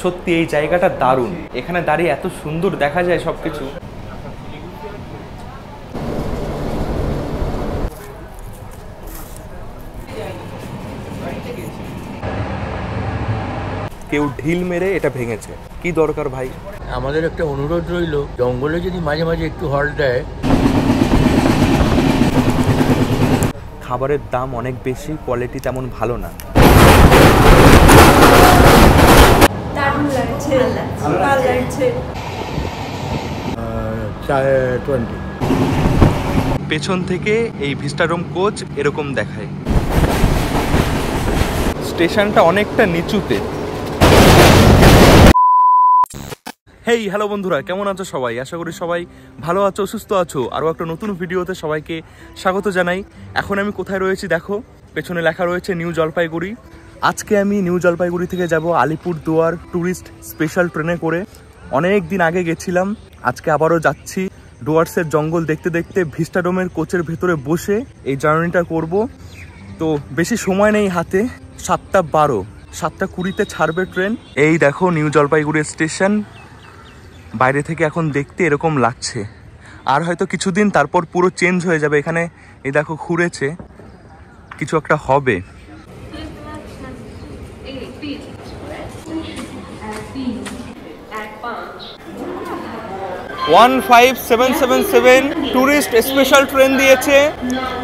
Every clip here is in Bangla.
সত্যি এই জায়গাটা দারুণ, এখানে দাঁড়িয়ে এত সুন্দর দেখা যায় সবকিছু। কেউ ঢিল মেরে এটা ভেঙেছে, কি দরকার ভাই? আমাদের একটা অনুরোধ রইল, জঙ্গলে যদি মাঝে মাঝে একটু হল্ট দেয়। খাবারের দাম অনেক বেশি, কোয়ালিটি তেমন ভালো না। পেছন থেকে এই ভিস্টাডোম কোচ এরকম দেখায়। স্টেশনটা অনেকটা নিচুতে। হেই হ্যালো বন্ধুরা, কেমন আছো সবাই? আশা করি সবাই ভালো আছো, সুস্থ আছো। আরও একটা নতুন ভিডিওতে সবাইকে স্বাগত জানাই। এখন আমি কোথায় রয়েছি দেখো, পেছনে লেখা রয়েছে নিউ জলপাইগুড়ি। আজকে আমি নিউ জলপাইগুড়ি থেকে যাব আলিপুরদুয়ার ট্যুরিস্ট স্পেশাল ট্রেনে করে। অনেক দিন আগে গেছিলাম, আজকে আবারও যাচ্ছি। ডুয়ার্সের জঙ্গল দেখতে দেখতে ভিস্টাডোমের কোচের ভেতরে বসে এই জার্নিটা করব। তো বেশি সময় নেই হাতে, 7:12, 7:20 ছাড়বে ট্রেন। এই দেখো নিউ জলপাইগুড়ি স্টেশন, বাইরে থেকে এখন দেখতে এরকম লাগছে। আর হয়তো কিছুদিন তারপর পুরো চেঞ্জ হয়ে যাবে। এখানে এই দেখো ঘুরেছে, কিছু একটা হবে। 15777 ট্যুরিস্ট স্পেশাল ট্রেন দিয়েছে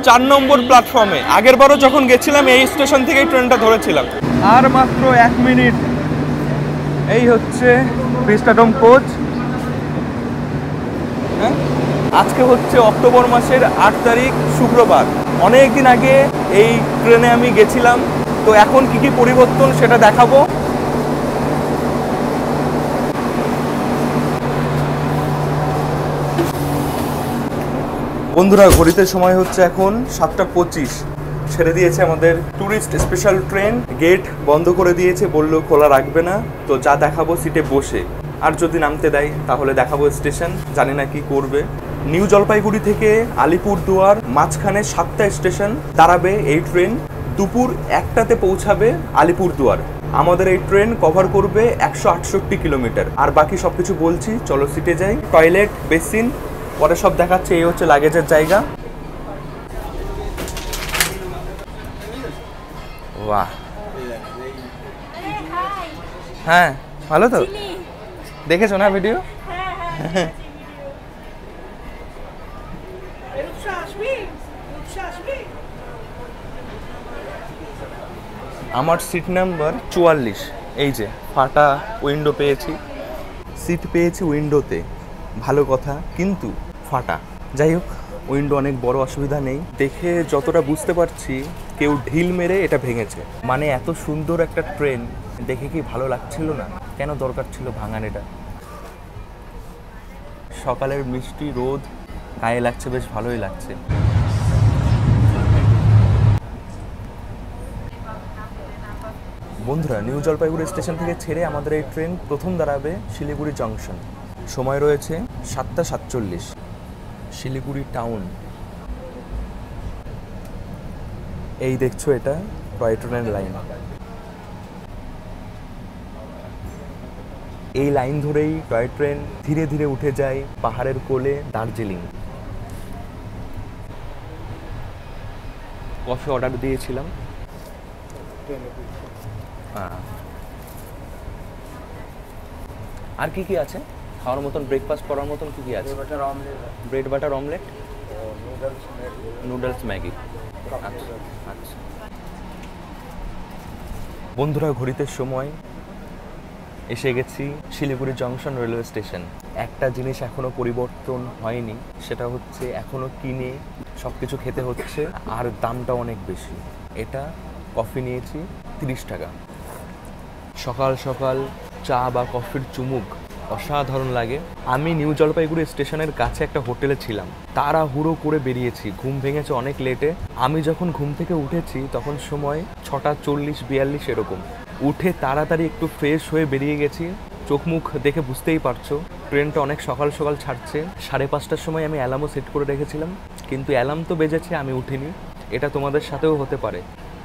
4 নম্বর প্ল্যাটফর্মে। আগের বারও যখন গেছিলাম এই স্টেশন থেকেই ট্রেনটা ধরেছিলাম। আর মাত্র 1 মিনিট। এই হচ্ছে ভিস্টাডোম কোচ। আজকে হচ্ছে অক্টোবর মাসের 8 তারিখ, শুক্রবার। অনেক দিন আগে এই ট্রেনে আমি গেছিলাম, তো এখন কি কি পরিবর্তন সেটা দেখাবো। বন্ধুরা, ঘড়িতে সময় হচ্ছে এখন 7:25। ছেড়ে দিয়েছে আমাদের ট্যুরিস্ট স্পেশাল ট্রেন। গেট বন্ধ করে দিয়েছে, বললো খোলা রাখবে না। তো যা দেখাবো সিটে বসে, আর যদি নামতে দেয় তাহলে দেখাবো স্টেশন। জানি না কি করবে। নিউ জলপাইগুড়ি থেকে আলিপুরদুয়ার মাঝখানে 7টা স্টেশন দাঁড়াবে এই ট্রেন। দুপুর 1টাতে পৌঁছাবে আলিপুরদুয়ার। আমাদের এই ট্রেন কভার করবে 168 কিলোমিটার। আর বাকি সবকিছু বলছি, চলো সিটে যাই। টয়লেট, বেসিন পরে সব দেখাচ্ছে। এই হচ্ছে লাগেজের জায়গা। বাহ, হ্যাঁ ভালো তো। দেখেছো না ভিডিও? আমার সিট নাম্বার 44। এই যে ফাটা উইন্ডো পেয়েছি, সিট পেয়েছি উইন্ডোতে, ভালো কথা, কিন্তু ফাটা। যাই হোক, উইন্ডো অনেক বড়, অসুবিধা নেই। দেখে যতটা বুঝতে পারছি কেউ ঢিল মেরে এটা ভেঙেছে। মানে এত সুন্দর একটা ট্রেন দেখে কি ভালো লাগছিল না? কেন দরকার ছিল ভাঙান এটা? সকালের মিষ্টি রোদ গায়ে লাগছে, বেশ ভালোই লাগছে। বন্ধুরা, নিউ জলপাইগুড়ি স্টেশন থেকে ছেড়ে আমাদের এই ট্রেন প্রথম দাঁড়াবে শিলিগুড়ি জংশন। সময় রয়েছে 7:47। শিলিগুড়ি টাউন। এই দেখছো, এটা টয় ট্রেনের লাইন। এই লাইন ধরেই টয় ট্রেন ধীরে ধীরে উঠে যায় পাহাড়ের কোলে দার্জিলিং। কফি অর্ডার দিয়েছিলাম। আর কি কি আছে খাওয়ার মতন, ব্রেকফাস্ট করার মতন কি কি আছে? Bread butter omelette, noodles, Maggi. আচ্ছা বন্ধুরা, ঘড়িতে সময় এসে গেছি শিলিগুড়ি জংশন রেলওয়ে স্টেশন। একটা জিনিস এখনো পরিবর্তন হয়নি, সেটা হচ্ছে এখনো কিনে সবকিছু খেতে হচ্ছে, আর দামটা অনেক বেশি। এটা কফি নিয়েছি 30 টাকা। সকাল সকাল চা বা কফির চুমুক অসাধারণ লাগে। আমি নিউ জলপাইগুড়ি স্টেশনের কাছে একটা হোটেলে ছিলাম, তাড়াহুড়ো করে বেরিয়েছি, ঘুম ভেঙেছে অনেক লেটে। আমি যখন ঘুম থেকে উঠেছি তখন সময় 6:40-42 এরকম। উঠে তাড়াতাড়ি একটু ফ্রেশ হয়ে বেরিয়ে গেছি। চোখ মুখ দেখে বুঝতেই পারছো ট্রেনটা অনেক সকাল সকাল ছাড়ছে। 5:30টার সময় আমি অ্যালার্মও সেট করে রেখেছিলাম, কিন্তু অ্যালার্ম তো বেজেছে, আমি উঠিনি। এটা তোমাদের সাথেও হতে পারে,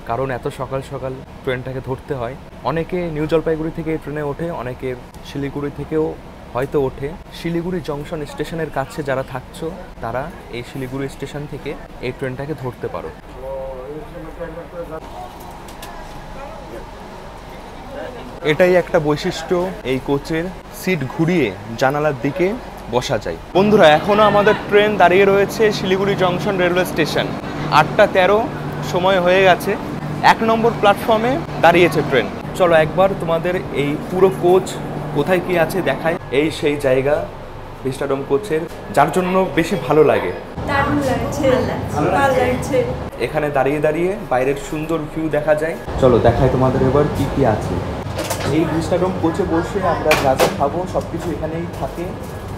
কারণ এত সকাল সকাল ট্রেনটাকে ধরতে হয়। অনেকে নিউ জলপাইগুড়ি থেকে এই ট্রেনে ওঠে, অনেকে শিলিগুড়ি থেকেও হয়তো ওঠে। শিলিগুড়ি জংশন স্টেশনের কাছে যারা থাকছো তারা এই শিলিগুড়ি স্টেশন থেকে এই ট্রেনটাকে ধরতে পারো। এটাই একটা বৈশিষ্ট্য এই কোচের, সিট ঘুরিয়ে জানালার দিকে বসা যায়। বন্ধুরা, এখনো আমাদের ট্রেন দাঁড়িয়ে রয়েছে শিলিগুড়ি জংশন রেলওয়ে স্টেশন। 8:13 সময় হয়ে গেছে, 1 নম্বর প্ল্যাটফর্মে দাঁড়িয়েছে ট্রেন। চলো একবার তোমাদের এই পুরো কোচ কোথায় কি আছে দেখায়। এই সেই জায়গা ভিস্টাডোম কোচের, যার জন্য বেশি ভালো লাগে। এখানে দাঁড়িয়ে দাঁড়িয়ে বাইরের সুন্দর ভিউ দেখা যায়। চলো দেখায় তোমাদের এবার কি কি আছে। এই ভিস্টাডোম কোচে বসে আমরা যা যা খাবো সব কিছু এখানেই থাকে,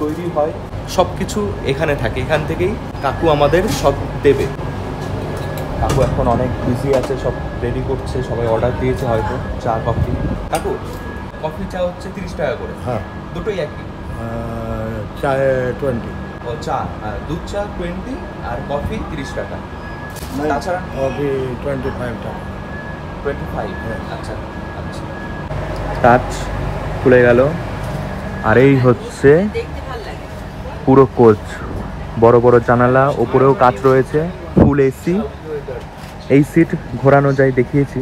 তৈরি হয়, সব কিছু এখানে থাকে। এখান থেকেই কাকু আমাদের সব দেবে। কাকু এখন অনেক বিজি আছে, সব রেডি করছে, সবাই অর্ডার দিয়েছে হয়তো চা কফি। কাকু, কফি চা হচ্ছে 30 টাকা করে? হ্যাঁ, দুটোই একই? চায়ে 20। ও চা, দুধ চা 20 আর কফি 30 টাকা। তাছাড়া কফি 25 টাকা। 25? আচ্ছা আচ্ছা। টাচ খুলে গেল। আর এই হচ্ছে পুরো কোচ, বড় বড় জানালা, উপরেও কাচ রয়েছে, ফুল এসি। এই সিট ঘোরানো যায়, দেখিয়েছি।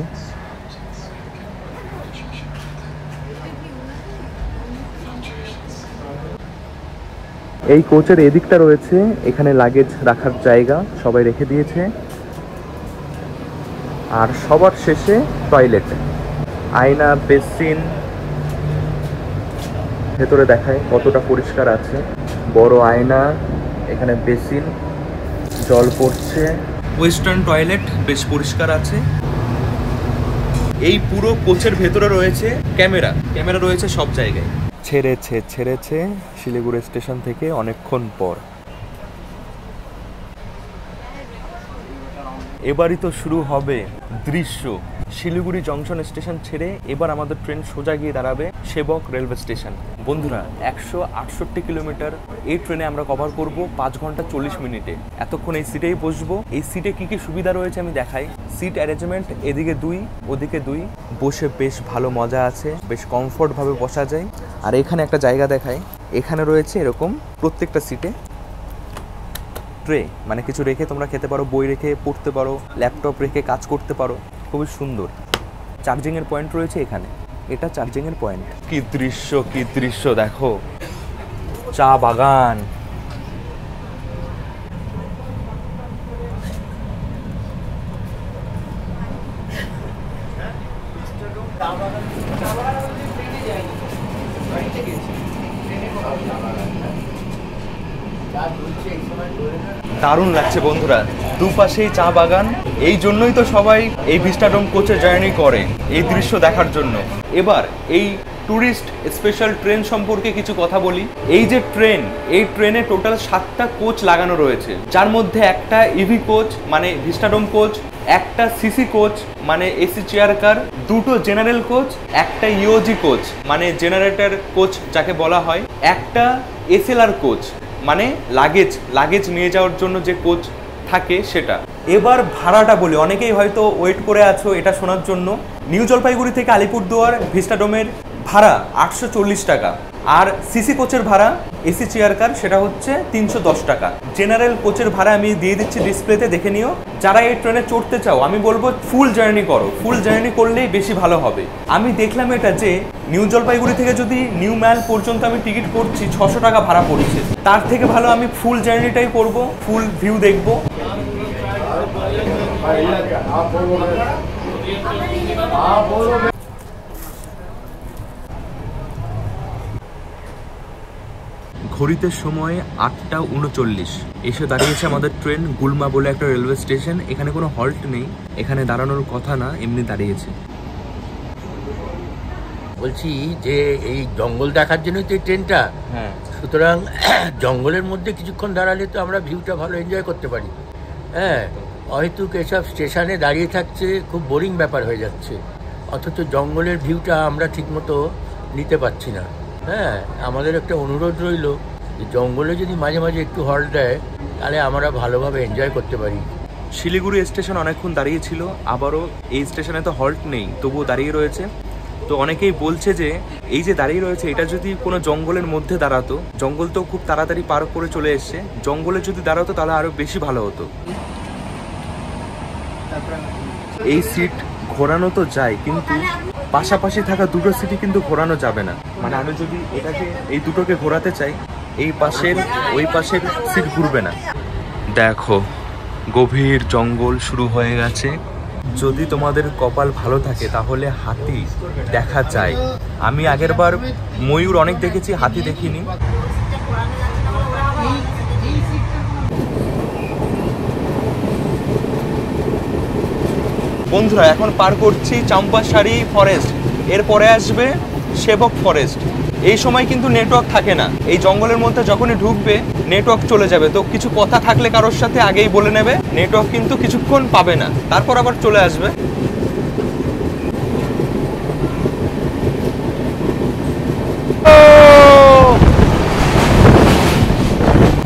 এই কোচের এদিকটা রয়েছে, এখানে লাগেজ রাখার জায়গা, সবাই রেখে দিয়েছে। আর সবার শেষে টয়লেট, আয়না, বেসিন। ভেতরে দেখায় কতটা পরিষ্কার আছে, বড় আয়না, এখানে বেসিন, জল পড়ছে। ওয়েস্টার্ন টয়লেট বেশ পরিষ্কার আছে। এই পুরো কোচের ভেতরে রয়েছে ক্যামেরা রয়েছে সব জায়গায়। ছেড়েছে শিলিগুড়ি স্টেশন থেকে অনেকক্ষণ পর। এবারই তো শুরু হবে দৃশ্য। শিলিগুড়ি জংশন স্টেশন ছেড়ে এবার আমাদের ট্রেন সোজা গিয়ে দাঁড়াবে সেবক রেলওয়ে স্টেশন। বন্ধুরা, 168 কিলোমিটার এই ট্রেনে আমরা কভার করব 5 ঘন্টা 40 মিনিটে। এতক্ষণ এই সিটেই বসবো। এই সিটে কি কি সুবিধা রয়েছে আমি দেখাই। সিট অ্যারেঞ্জমেন্ট, এদিকে 2 ওদিকে 2, বসে বেশ ভালো মজা আছে, বেশ কমফোর্ট ভাবে বসা যায়। আর এখানে একটা জায়গা দেখায়, এখানে রয়েছে এরকম প্রত্যেকটা সিটে ট্রে, মানে কিছু রেখে তোমরা খেতে পারো, বই রেখে পড়তে পারো, ল্যাপটপ রেখে কাজ করতে পারো। খুবই সুন্দর। চার্জিংয়ের পয়েন্ট রয়েছে এখানে, এটা চার্জিংয়ের পয়েন্ট। কি দৃশ্য দেখো, চা বাগান। দারুণ লাগছে বন্ধুরা, দুপাশেই চা বাগান। এই জন্যই তো সবাই এই ভিস্টাডোম কোচে জার্নি করে, এই দৃশ্য দেখার জন্য। এবার এই ট্যুরিস্ট স্পেশাল ট্রেন সম্পর্কে কিছু কথা বলি। এই যে ট্রেন, এই ট্রেনে টোটাল 7টা কোচ লাগানো রয়েছে, যার মধ্যে একটা ইভি কোচ মানে ভিস্টাডোম কোচ, একটা সিসি কোচ মানে এসি চেয়ার কার, 2টো জেনারেল কোচ, একটা ইওজি কোচ মানে জেনারেটর কোচ যাকে বলা হয়, একটা এসএলআর কোচ মানে লাগেজ নিয়ে যাওয়ার জন্য যে কোচ থাকে সেটা। এবার ভাড়াটা বলি, অনেকেই হয়তো ওয়েট করে আছো এটা শোনার জন্য। নিউ জলপাইগুড়ি থেকে আলিপুরদুয়ার ভিস্টাডোমের ভাড়া 840 টাকা, আর সিসি কোচের ভাড়া এসি চেয়ার কার সেটা হচ্ছে 310 টাকা। জেনারেল কোচের ভাড়া আমি দিয়ে দিচ্ছি ডিসপ্লেতে, দেখে নিও। যারা এই ট্রেনে চড়তে চাও আমি বলবো ফুল জার্নি করো, ফুল জার্নি করলেই বেশি ভালো হবে। আমি দেখলাম এটা যে নিউ জলপাইগুড়ি থেকে যদি নিউ ম্যাল পর্যন্ত আমি টিকিট করছি 600 টাকা ভাড়া পড়ছে, তার থেকে ভালো আমি ফুল জার্নিটাই করব, ফুল ভিউ দেখবো। ঘড়িতে সময় 8:39, এসে দাঁড়িয়েছে আমাদের ট্রেন। গুলমা বলে একটা রেলওয়ে স্টেশন, এখানে কোনো হল্ট নেই, এখানে দাঁড়ানোর কথা না, এমনি দাঁড়িয়েছে। বলছি যে এই জঙ্গল দেখার জন্যই তো এই ট্রেনটা। হ্যাঁ, সুতরাং জঙ্গলের মধ্যে কিছুক্ষণ দাঁড়ালে তো আমরা ভিউটা ভালো এনজয় করতে পারি। হ্যাঁ, হয়তো এসব স্টেশনে দাঁড়িয়ে থাকছে, খুব বোরিং ব্যাপার হয়ে যাচ্ছে, অথচ জঙ্গলের ভিউটা আমরা ঠিকমতো নিতে পারছি না। হ্যাঁ, আমাদের একটা অনুরোধ রইল যে জঙ্গলে যদি মাঝে মাঝে একটু হল্ট দেয় তাহলে আমরা ভালোভাবে এনজয় করতে পারি। শিলিগুড়ি স্টেশন অনেকক্ষণ দাঁড়িয়ে ছিল, আবারও এই স্টেশনে তো হল্ট নেই, তবুও দাঁড়িয়ে রয়েছে। তো অনেকেই বলছে যে এই যে দাঁড়িয়ে রয়েছে এটা যদি কোনো জঙ্গলের মধ্যে দাঁড়াতো, জঙ্গল তো খুব তাড়াতাড়ি পার করে চলে এসছে, জঙ্গলে যদি দাঁড়াতো তাহলে আরো বেশি ভালো হতো। এই সিট ঘোরানো তো যায়, কিন্তু পাশাপাশি থাকা দুটো সিটই কিন্তু ঘোরানো যাবে না। মানে আমি যদি এটাকে এই দুটোকে ঘোরাতে চাই, এই পাশের ওই পাশের সিট ঘুরবে না। দেখো গভীর জঙ্গল শুরু হয়ে গেছে। যদি তোমাদের কপাল ভালো থাকে তাহলে হাতি দেখা যায়। আমি আগের বার ময়ূর অনেক দেখেছি, হাতি দেখিনি। বন্ধুরা এখন পার করছি চাম্পাসারি ফরেস্ট, এরপরে আসবে সেবক ফরেস্ট। এই সময় কিন্তু নেটওয়ার্ক থাকে না, এই জঙ্গলের মধ্যে যখনই ঢুকবে নেটওয়ার্ক চলে যাবে। তো কিছু কথা থাকলে কারোর সাথে আগেই বলে নেবে, নেটওয়ার্ক কিন্তু কিছুক্ষণ পাবে না, তারপর আবার চলে আসবে।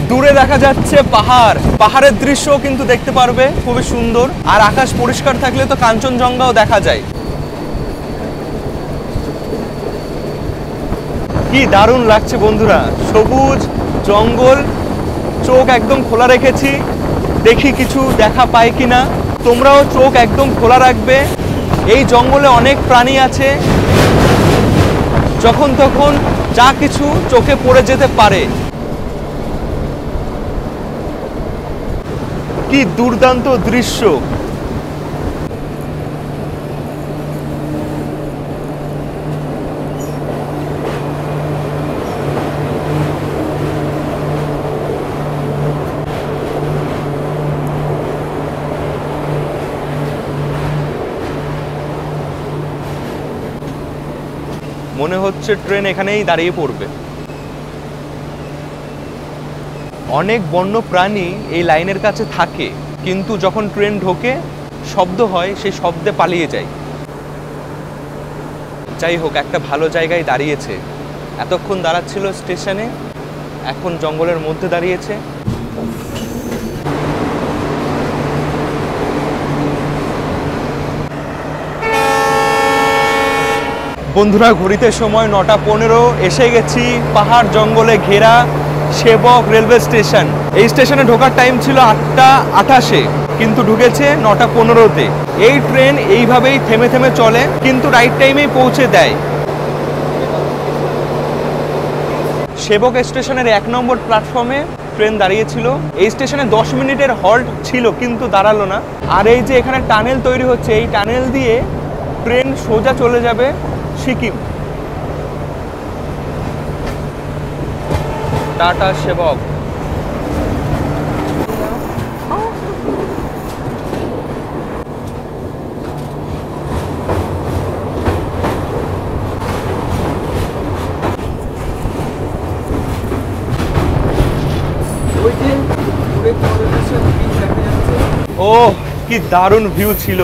দূরে দেখা যাচ্ছে পাহাড়, পাহাড়ের দৃশ্যও কিন্তু দেখতে পারবে, খুবই সুন্দর। আর আকাশ পরিষ্কার থাকলে তো কাঞ্চনজঙ্ঘাও দেখা যায়। কি দারুণ লাগছে বন্ধুরা, সবুজ জঙ্গল, চোখ একদম খোলা রেখেছি, দেখি কিছু দেখা পাই কিনা। তোমরাও চোখ একদম খোলা রাখবে। এই জঙ্গলে অনেক প্রাণী আছে, যখন তখন যা কিছু চোখে পড়ে যেতে পারে। কি দুর্দান্ত দৃশ্য। মনে হচ্ছে ট্রেন এখানেই দাঁড়িয়ে পড়বে। অনেক বন্য প্রাণী এই লাইনের কাছে থাকে, কিন্তু যখন ট্রেন ঢোকে শব্দ হয়, সেই শব্দে পালিয়ে যায়। যাই হোক, একটা ভালো জায়গায় দাঁড়িয়েছে। এতক্ষণ দাঁড়াচ্ছিল স্টেশনে, এখন জঙ্গলের মধ্যে দাঁড়িয়েছে। বন্ধুরা ঘড়িতে সময় 9:15, এসে গেছি পাহাড় জঙ্গলে ঘেরা সেবক রেলওয়ে স্টেশন। এই স্টেশনে ঢোকার টাইম ছিল 8:28, কিন্তু ঢুকেছে 9:15-তে। এই ট্রেন এইভাবেই থেমে থেমে চলে, কিন্তু রাইট টাইমেই পৌঁছে দেয়। সেবক স্টেশনের 1 নম্বর প্ল্যাটফর্মে ট্রেন দাঁড়িয়েছিল। এই স্টেশনে 10 মিনিটের হল্ট ছিল, কিন্তু দাঁড়ালো না। আর এই যে এখানে টানেল তৈরি হচ্ছে, এই টানেল দিয়ে ট্রেন সোজা চলে যাবে সিকিম। টাটা সেবক। ও কি দারুণ ভিউ ছিল।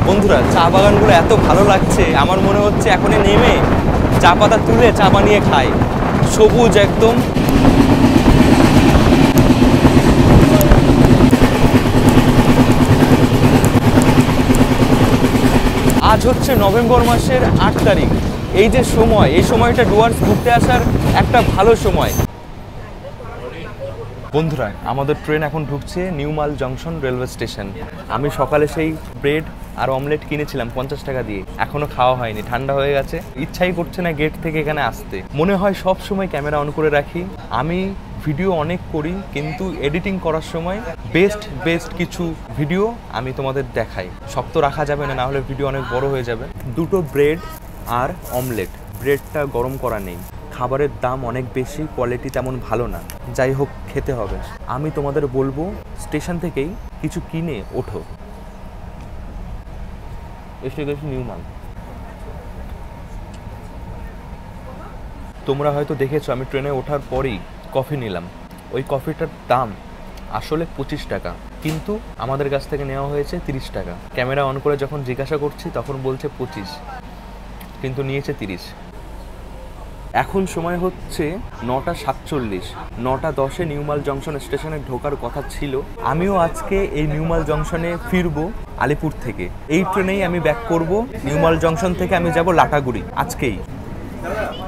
বন্ধুরা চা বাগানগুলো এত ভালো লাগছে, আমার মনে হচ্ছে এখনই নেমে চা পাতা তুলে চা বানিয়ে খাই। সবুজ একদম। আজ হচ্ছে নভেম্বর মাসের 8 তারিখ। এই যে সময়, এই সময়টা ডুয়ার্স ঘুরতে আসার একটা ভালো সময়। বন্ধুরা, আমাদের ট্রেন এখন ঢুকছে নিউ মাল জংশন রেলওয়ে স্টেশন। আমি সকালে সেই ব্রেড আর অমলেট কিনেছিলাম 50 টাকা দিয়ে, এখনো খাওয়া হয়নি, ঠান্ডা হয়ে গেছে, ইচ্ছাই করছে না গেট থেকে এখানে আসতে। মনে হয় সব সময় ক্যামেরা অন করে রাখি। আমি ভিডিও অনেক করি, কিন্তু এডিটিং করার সময় বেস্ট কিছু ভিডিও আমি তোমাদের দেখাই। সব তো রাখা যাবে না, হলে ভিডিও অনেক বড় হয়ে যাবে। দুটো ব্রেড আর অমলেট, ব্রেডটা গরম করা নেই, খাবারের দাম অনেক বেশি, কোয়ালিটি তেমন ভালো না, যাই হোক খেতে হবে। আমি তোমাদের বলবো স্টেশন থেকেই কিছু কিনে ওঠো। এসে গেছি নিউ মাল। তোমরা হয়তো দেখেছো আমি ট্রেনে ওঠার পরেই কফি নিলাম। ওই কফিটার দাম আসলে 25 টাকা, কিন্তু আমাদের কাছ থেকে নেওয়া হয়েছে 30 টাকা। ক্যামেরা অন করে যখন জিজ্ঞাসা করছি তখন বলছে 25, কিন্তু নিয়েছে 30। এখন সময় হচ্ছে 9:47। 9:10 নিউমাল জংশন স্টেশনে ঢোকার কথা ছিল। আমিও আজকে এই নিউমাল জংশনে ফিরবো আলিপুর থেকে। এই ট্রেনেই আমি ব্যাক করব। নিউমাল জংশন থেকে আমি যাব লাটাগুড়ি আজকেই।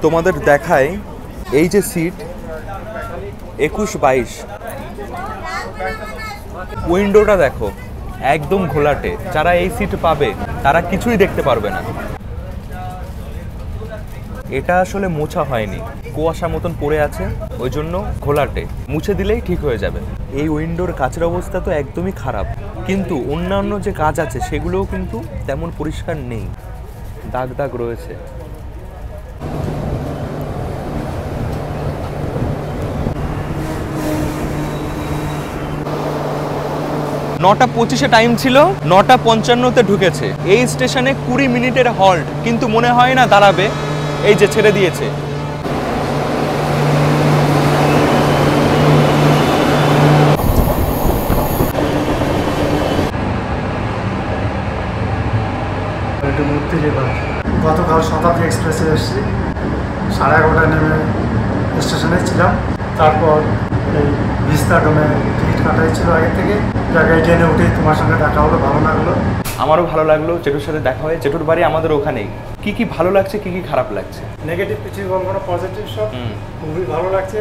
তোমাদের দেখায় এই যে সিট 21-22, উইন্ডোটা দেখো একদম ঘোলাটে। যারা এই সিট পাবে তারা কিছুই দেখতে পারবে না। এটা আসলে মোছা হয়নি, কুয়াশা মতন পড়ে আছে, ওই জন্য ঘোলাটে। মুছে দিলেই ঠিক হয়ে যাবে। এই উইন্ডোর কাচের অবস্থা তো একদমই খারাপ, কিন্তু অন্যান্য যে কাজ আছে সেগুলোও কিন্তু তেমন পরিষ্কার নেই, দাগ দাগ রয়েছে। 9:25 টাইম ছিল, 9:55 ঢুকেছে। এই স্টেশনে 20 মিনিটের হল্ট, কিন্তু মনে হয় না দাঁড়াবে। এই যে ছেড়ে দিয়েছে। গতকাল শতাব্দী এক্সপ্রেসে এসেছি, 11:30 নেমে স্টেশনে ছিলাম। তারপর এই ভিস্তাডোমে টিকিট কাটাই ছিল আগে থেকে। জায়গায় ট্রেনে উঠে তোমার সঙ্গে দেখা হলো, ভালো লাগলো। আমারও ভালো লাগলো, জেঠুর সাথে দেখা হয়। জেঠুর বাড়ি আমাদের ওখানেই। কি কি ভালো লাগছে, কি কি খারাপ লাগছে? নেগেটিভ কিছুই বলবো না, পজিটিভ সব। খুবই ভালো লাগছে।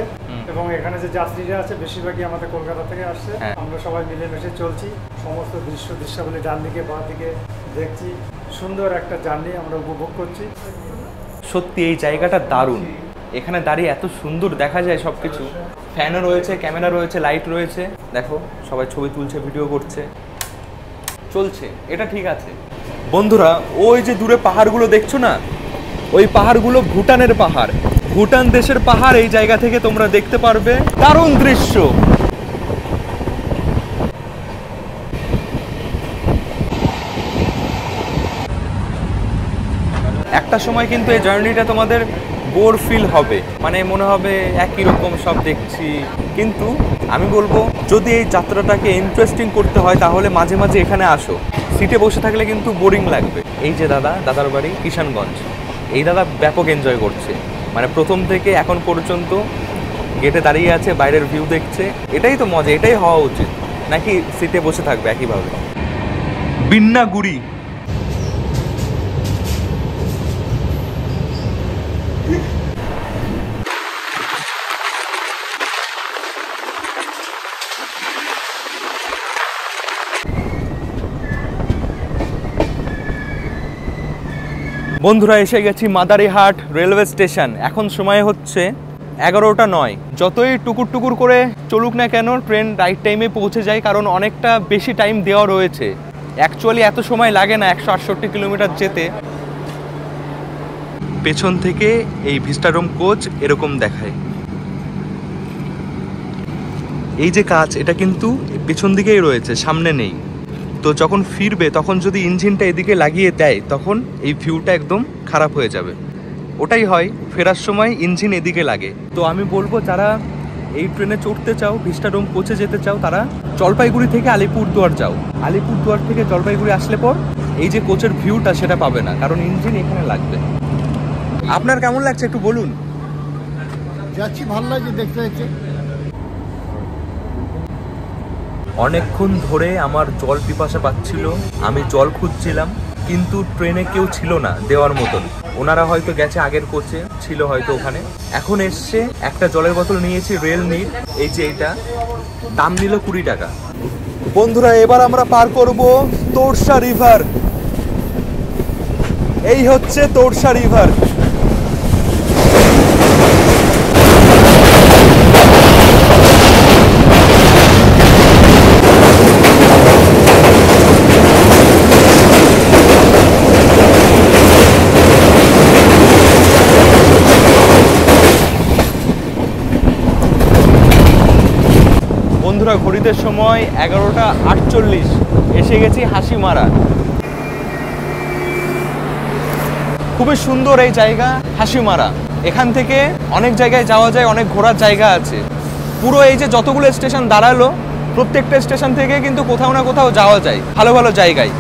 এবং এখানে যে যাত্রীরা আছে বেশিরভাগই আমাদের কলকাতা থেকে আসছে। আমরা সবাই মিলেমিশে চলছি, সমস্ত দৃশ্যাবলী ডান দিকে বাঁ দিকে দেখছি। সুন্দর একটা জার্নি আমরা উপভোগ করছি। সত্যি এই জায়গাটা দারুণ। এখানে দাঁড়িয়ে এত সুন্দর দেখা যায় সবকিছু। ফ্যানও রয়েছে, ক্যামেরা রয়েছে, লাইট রয়েছে। দেখো সবাই ছবি তুলছে, ভিডিও করছে, চলছে, এটা ঠিক আছে। বন্ধুরা, ওই যে দূরে পাহাড়গুলো দেখছো না, ওই পাহাড়গুলো ভুটানের পাহাড়। ভুটান দেশের পাহাড় এই জায়গা থেকে তোমরা দেখতে পারবে। দারুণ দৃশ্য। একটা সময় কিন্তু এই জার্নিটা তোমাদের বোর ফিল হবে, মানে মনে হবে একই রকম সব দেখছি। কিন্তু আমি বলবো যদি এই যাত্রাটাকে ইন্টারেস্টিং করতে হয় তাহলে মাঝে মাঝে এখানে আসো। সিটে বসে থাকলে কিন্তু বোরিং লাগবে। এই যে দাদার বাড়ি কিষানগঞ্জ। এই দাদা ব্যাপক এনজয় করছে, মানে প্রথম থেকে এখন পর্যন্ত গেটে দাঁড়িয়ে আছে, বাইরের ভিউ দেখছে। এটাই তো মজা, এটাই হওয়া উচিত, নাকি সিটে বসে থাকবে একইভাবে। বিন্নাগুড়ি। বন্ধুরা, এসে গেছি মাদারিহাট রেলওয়ে স্টেশন। এখন সময় হচ্ছে 11:09। যতই টুকুর টুকুর করে চলুক না কেন, ট্রেন রাইট টাইমে পৌঁছে যায়, কারণ অনেকটা বেশি টাইম দেওয়া রয়েছে। অ্যাকচুয়ালি এত সময় লাগে না 168 কিলোমিটার যেতে। পেছন থেকে এই ভিস্টাডোম কোচ এরকম দেখায়। এই যে কাচ, এটা কিন্তু পেছন দিকেই রয়েছে, সামনে নেই। তো যখন ফিরবে তখন যদি ইঞ্জিনটা এদিকে লাগিয়ে দেয় তখন এই ভিউটা একদম খারাপ হয়ে যাবে। ওটাই হয়, ফেরার সময় ইঞ্জিন এদিকে লাগে। তো আমি বলবো যারা এই ট্রেনে চড়তে চাও, ভিস্টাডোম কোচে যেতে চাও, তারা জলপাইগুড়ি থেকে আলিপুরদুয়ার যাও। আলিপুরদুয়ার থেকে জলপাইগুড়ি আসলে পর এই যে কোচের ভিউটা সেটা পাবে না, কারণ ইঞ্জিন এখানে লাগবে। আপনার কেমন লাগছে একটু বলুন। যাচ্ছি, ভালো লাগছে, দেখতে হচ্ছে। অনেকক্ষণ ধরে আমার জল পিপাসা পাচ্ছিল, আমি জল খুঁজছিলাম, কিন্তু ট্রেনে কেউ ছিল না দেওয়ার মতন। ওনারা হয়তো গেছে আগের কোচে, ছিল হয়তো ওখানে। এখন এসছে, একটা জলের বোতল নিয়েছি, রেল নিট, এই যে এইটা দাম নিল 20 টাকা। বন্ধুরা এবার আমরা পার করব তোরসা রিভার। এই হচ্ছে তোরসা রিভার। বন্ধুরা ঘড়িতে সময় 11:48, এসে গেছি হাসিমারা। খুবই সুন্দর এই জায়গা হাসিমারা। এখান থেকে অনেক জায়গায় যাওয়া যায়, অনেক ঘোরার জায়গা আছে। পুরো এই যে যতগুলো স্টেশন দাঁড়ালো প্রত্যেকটা স্টেশন থেকে কিন্তু কোথাও না কোথাও যাওয়া যায় ভালো ভালো জায়গায়।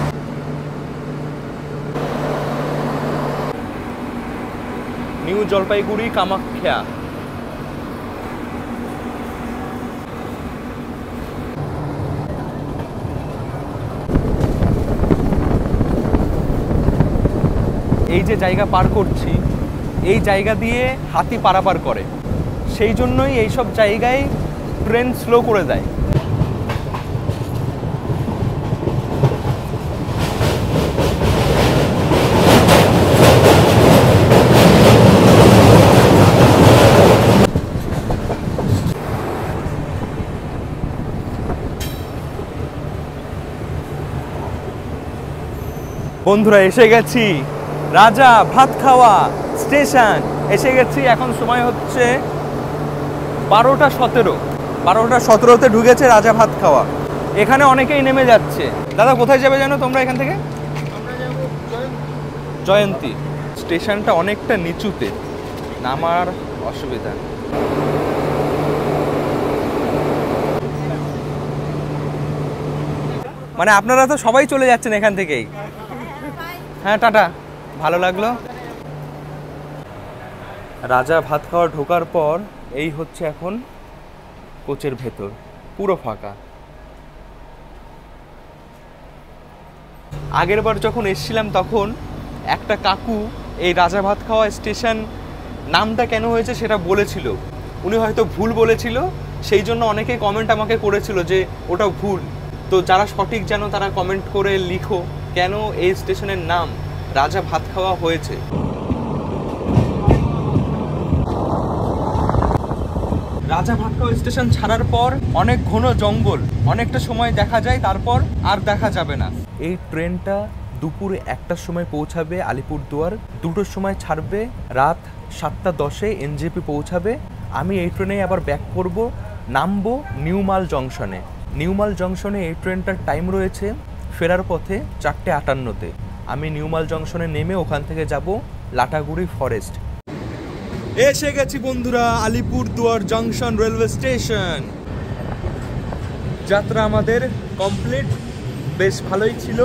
নিউ জলপাইগুড়ি কামাখ্যা। এই যে জায়গা পার করছি এই জায়গা দিয়ে হাতি পারাপার করে, সেই জন্যই এইসব জায়গায় ট্রেন স্লো করে দেয়। বন্ধুরা এসে গেছি রাজা ভাত খাওয়া স্টেশন। এসে গেছি, এখন সময় হচ্ছে 12:17 ঢুকেছে রাজা ভাত খাওয়া। এখানে অনেকেই নেমে যাচ্ছে। দাদা কোথায় যাবে জানো তোমরা এখান থেকে? জয়ন্তী। স্টেশনটা অনেকটা নিচুতে, নামার অসুবিধা। মানে আপনারা তো সবাই চলে যাচ্ছেন এখান থেকেই। হ্যাঁ টাটা, ভালো লাগলো। রাজা ভাত খাওয়া ঢোকার পর এই হচ্ছে এখন কোচের ভেতর, পুরো ফাঁকা। আগের বার যখন এসেছিলাম তখন একটা কাকু এই রাজা ভাত খাওয়া স্টেশন নামটা কেন হয়েছে সেটা বলেছিল। উনি হয়তো ভুল বলেছিল, সেই জন্য অনেকেই কমেন্ট আমাকে করেছিল যে ওটা ভুল। তো যারা সঠিক জানো তারা কমেন্ট করে লিখো কেন এই স্টেশনের নাম রাজা ভাত খাওয়া হয়েছে। রাজা ভাত খাওয়া স্টেশন ছাড়ার পর অনেক ঘন জঙ্গল, অনেকটা সময় দেখা যায়, তারপর আর দেখা যাবে না। এই ট্রেনটা দুপুরে 1টার সময় পৌঁছাবে আলিপুরদুয়ার, 2টোর সময় ছাড়বে, রাত 7:10 এনজেপি পৌঁছাবে। আমি এই ট্রেনেই আবার ব্যাক করব, নামবো নিউমাল জংশনে। নিউমাল জংশনে এই ট্রেনটার টাইম রয়েছে ফেরার পথে 4:58-তে। আমি নিউমাল জংশনে নেমে ওখান থেকে যাব লাটাগুড়ি ফরেস্ট। এসে গেছি বন্ধুরা আলিপুরদুয়ার জংশন রেলওয়ে স্টেশন। যাত্রা আমাদের কমপ্লিট, বেশ ভালোই ছিল।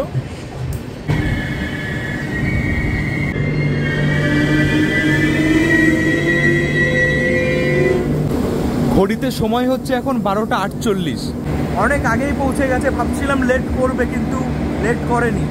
ঘড়িতে সময় হচ্ছে এখন 12:48। অনেক আগেই পৌঁছে গেছে, ভাবছিলাম লেট করবে কিন্তু লেট করেনি।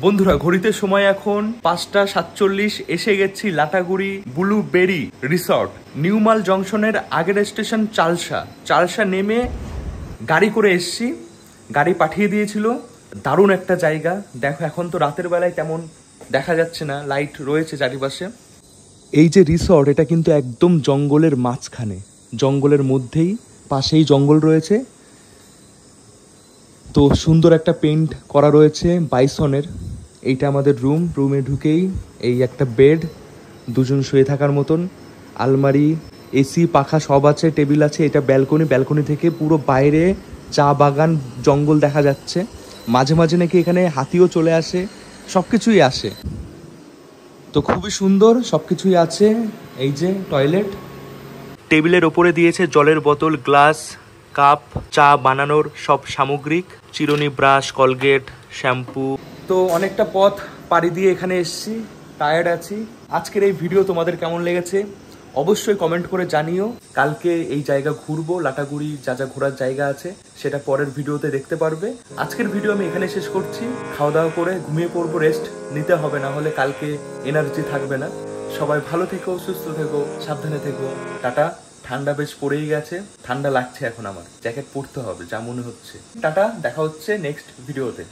বন্ধুরা ঘড়িতে সময় এখন 5:47, এসে গেছি লাটাগুড়ি ব্লুবেরি রিসর্ট। নিউমাল জংশনের আগের স্টেশন চালসা নেমে গাড়ি করে এসছি, গাড়ি পাঠিয়ে দিয়েছিল। দারুণ একটা জায়গা। দেখো এখন তো রাতের বেলায় তেমন দেখা যাচ্ছে না, লাইট রয়েছে চারিপাশে। এই যে রিসর্ট এটা কিন্তু একদম জঙ্গলের মাঝখানে, জঙ্গলের মধ্যেই, পাশেই জঙ্গল রয়েছে। তো সুন্দর একটা পেইন্ট করা রয়েছে বাইসনের। এইটা আমাদের রুমে ঢুকেই এই একটা বেড, দুজন শুয়ে থাকার মতন, আলমারি, এসি, পাখা সব আছে, টেবিল আছে। এটা ব্যালকনি থেকে পুরো বাইরে চা বাগান, জঙ্গল দেখা যাচ্ছে। মাঝে মাঝে নাকি এখানে হাতিও চলে আসে, সব কিছুই আসে। তো খুবই সুন্দর, সব কিছুই আছে। এই যে টয়লেট, টেবিলের ওপরে দিয়েছে জলের বোতল, গ্লাস, কাপ, চা বানানোর সব সামগ্রিক, চিরুনি, ব্রাশ, কলগেট, শ্যাম্পু। তো অনেকটা পথ পাড়ি দিয়ে এখানে এসেছি, টায়ার্ড আছি। আজকের এই ভিডিও তোমাদের কেমন লেগেছে অবশ্যই কমেন্ট করে জানিও। কালকে এই জায়গা ঘুরবো, লাটাগুড়ি যা যা ঘোরার জায়গা আছে সেটা পরের ভিডিওতে দেখতে পারবে। আজকের ভিডিও আমি এখানে শেষ করছি। খাওয়া দাওয়া করে ঘুমিয়ে পড়বো, রেস্ট নিতে হবে, না হলে কালকে এনার্জি থাকবে না। সবাই ভালো থেকো, সুস্থ থেকো, সাবধানে থেকো। টাটা। ঠান্ডা বেশ পড়েই গেছে, ঠান্ডা লাগছে এখন, আমার জ্যাকেট পরতে হবে যা মনে হচ্ছে। টাটা, দেখা হচ্ছে নেক্সট ভিডিওতে।